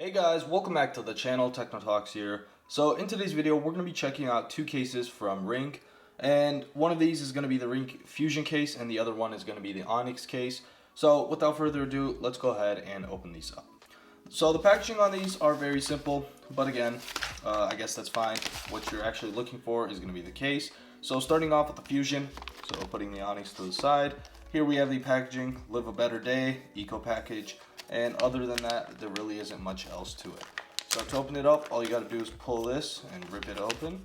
Hey guys, welcome back to the channel. Techno Talks here. So in today's video, we're going to be checking out two cases from Ringke, and one of these is going to be the Ringke Fusion case, and the other one is going to be the Onyx case. So without further ado, let's go ahead and open these up. So the packaging on these are very simple, but again, I guess that's fine. What you're actually looking for is going to be the case. So starting off with the Fusion, so putting the Onyx to the side. Here we have the packaging, Live a Better Day, Eco Package. And other than that, there really isn't much else to it. So to open it up, all you got to do is pull this and rip it open.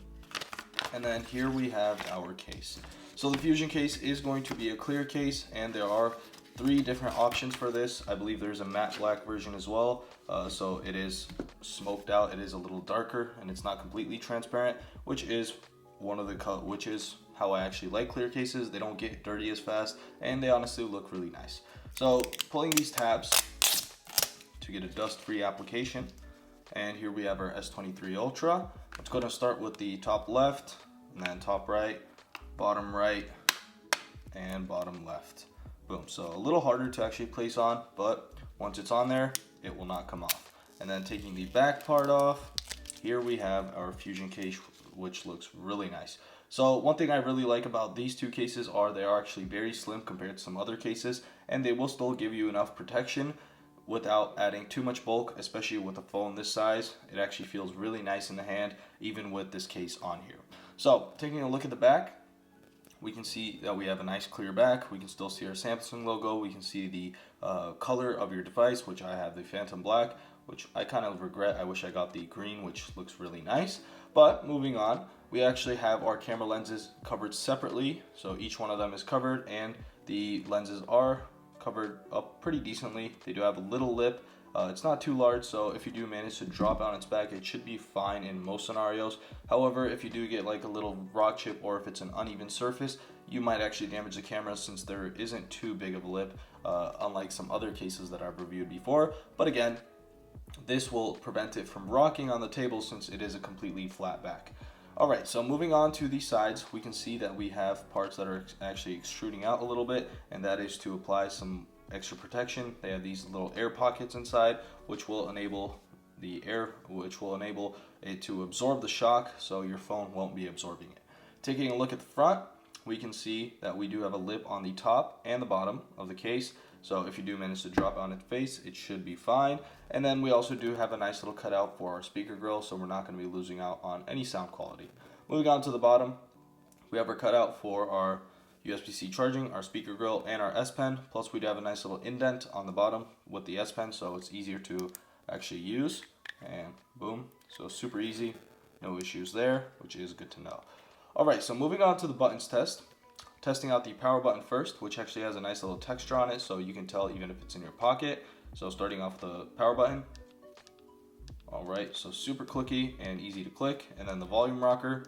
And then here we have our case. So the Fusion case is going to be a clear case, and there are three different options for this. I believe there's a matte black version as well. So it is smoked out. It is a little darker, and it's not completely transparent, which is how I actually like clear cases. They don't get dirty as fast, and they honestly look really nice. So pulling these tabs to get a dust-free application, and here we have our S23 Ultra. Let's go ahead and start with the top left, and then top right, and bottom left. Boom. So a little harder to actually place on, but once it's on there, it will not come off. And then taking the back part off, here we have our Fusion case, which looks really nice. So one thing I really like about these two cases are they are actually very slim compared to some other cases, and they will still give you enough protection without adding too much bulk, especially with a phone this size. It actually feels really nice in the hand, even with this case on here. So taking a look at the back, we can see that we have a nice clear back. We can still see our Samsung logo. We can see the color of your device, which I have the Phantom Black, which I kind of regret. I wish I got the green, which looks really nice. But moving on, we actually have our camera lenses covered separately. So each one of them is covered, and the lenses are covered up pretty decently. They do have a little lip. It's not too large, so if you do manage to drop on its back, it should be fine in most scenarios. However, if you do get like a little rock chip, or if it's an uneven surface, you might actually damage the camera, since there isn't too big of a lip, unlike some other cases that I've reviewed before. But again, this will prevent it from rocking on the table, since it is a completely flat back. Alright, so moving on to the sides, we can see that we have parts that are actually extruding out a little bit, and that is to apply some extra protection. They have these little air pockets inside, which will enable it to absorb the shock, so your phone won't be absorbing it. Taking a look at the front, we can see that we do have a lip on the top and the bottom of the case. So if you do manage to drop on its face, it should be fine. And then we also do have a nice little cutout for our speaker grill, so we're not going to be losing out on any sound quality. Moving on to the bottom, we have our cutout for our USB-C charging, our speaker grill, and our S Pen. Plus we do have a nice little indent on the bottom with the S Pen, so it's easier to actually use. And boom, so super easy, no issues there, which is good to know. Alright, so moving on to the buttons test. Testing out the power button first, which actually has a nice little texture on it, so you can tell even if it's in your pocket. So starting off the power button. Alright, so super clicky and easy to click. And then the volume rocker,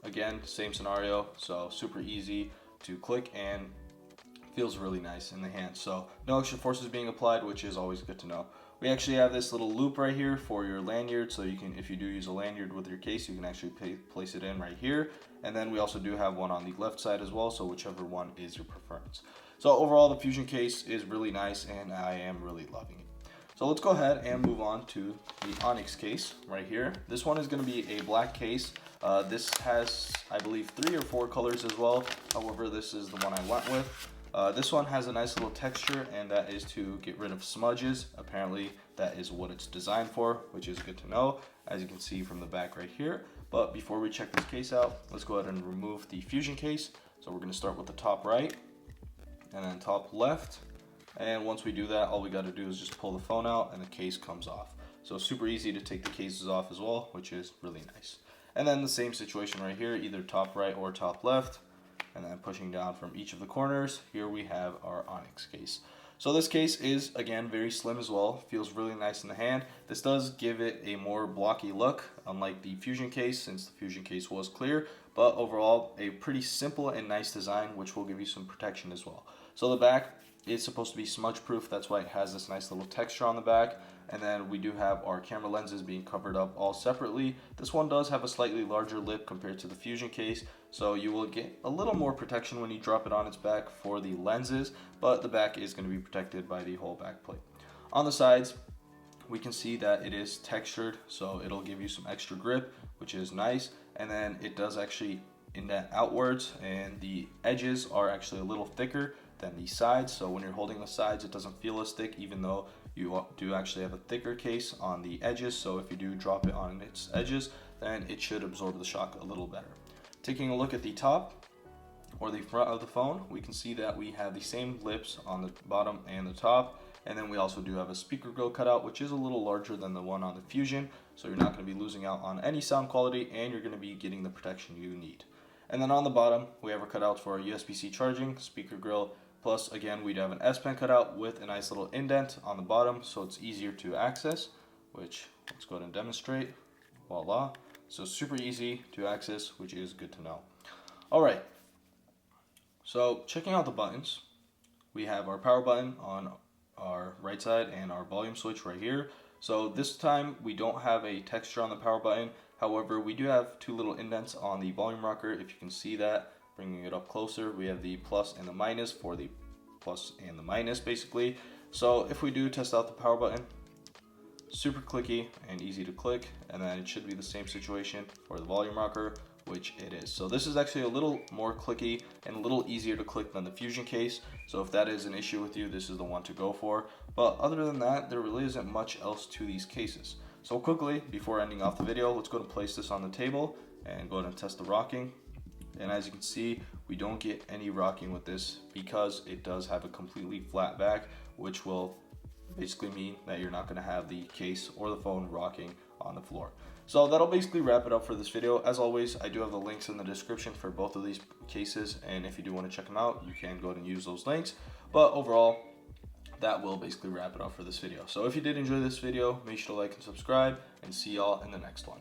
again, same scenario, so super easy to click and feels really nice in the hand. So no extra forces being applied, which is always good to know. We actually have this little loop right here for your lanyard, so you can, if you do use a lanyard with your case, you can actually place it in right here. And then we also do have one on the left side as well, so whichever one is your preference. So overall, the Fusion case is really nice, and I am really loving it. So let's go ahead and move on to the Onyx case right here. This one is going to be a black case. This has, I believe, 3 or 4 colors as well. However, this is the one I went with. This one has a nice little texture, and that is to get rid of smudges. Apparently that is what it's designed for, which is good to know, as you can see from the back right here. But before we check this case out, let's go ahead and remove the Fusion case. So we're going to start with the top right and then top left, and once we do that, all we got to do is just pull the phone out and the case comes off. So super easy to take the cases off as well, which is really nice. And then the same situation right here, either top right or top left. And then pushing down from each of the corners, here we have our Onyx case. So this case is, again, very slim as well. Feels really nice in the hand. This does give it a more blocky look, unlike the Fusion case, since the Fusion case was clear. But overall, a pretty simple and nice design, which will give you some protection as well. So the back is supposed to be smudge proof. That's why it has this nice little texture on the back. And then we do have our camera lenses being covered up all separately. This one does have a slightly larger lip compared to the Fusion case, so you will get a little more protection when you drop it on its back for the lenses, but the back is going to be protected by the whole back plate. On the sides, we can see that it is textured, so it'll give you some extra grip, which is nice. And then it does actually indent outwards, and the edges are actually a little thicker than the sides. So when you're holding the sides, it doesn't feel as thick, even though you do actually have a thicker case on the edges. So if you do drop it on its edges, then it should absorb the shock a little better. Taking a look at the top or the front of the phone, we can see that we have the same lips on the bottom and the top. And then we also do have a speaker grill cutout, which is a little larger than the one on the Fusion. So you're not going to be losing out on any sound quality, and you're going to be getting the protection you need. And then on the bottom, we have our cutouts for our USB-C charging, speaker grill, plus again, we'd have an S Pen cutout with a nice little indent on the bottom, so it's easier to access, which let's go ahead and demonstrate. Voila. So super easy to access, which is good to know. All right. So checking out the buttons, we have our power button on our right side and our volume switch right here. So this time we don't have a texture on the power button. However, we do have two little indents on the volume rocker. If you can see that, bringing it up closer, we have the plus and the minus for the plus and the minus basically. So if we do test out the power button, super clicky and easy to click, and then it should be the same situation for the volume rocker, which it is. So this is actually a little more clicky and a little easier to click than the Fusion case. So if that is an issue with you, this is the one to go for. But other than that, there really isn't much else to these cases. So quickly, before ending off the video, let's go and place this on the table and go ahead and test the rocking. And as you can see, we don't get any rocking with this because it does have a completely flat back, which will basically mean that you're not going to have the case or the phone rocking on the floor. So that'll basically wrap it up for this video. As always, I do have the links in the description for both of these cases, and if you do want to check them out, you can go ahead and use those links. But overall, that will basically wrap it up for this video. So if you did enjoy this video, make sure to like and subscribe, and see y'all in the next one.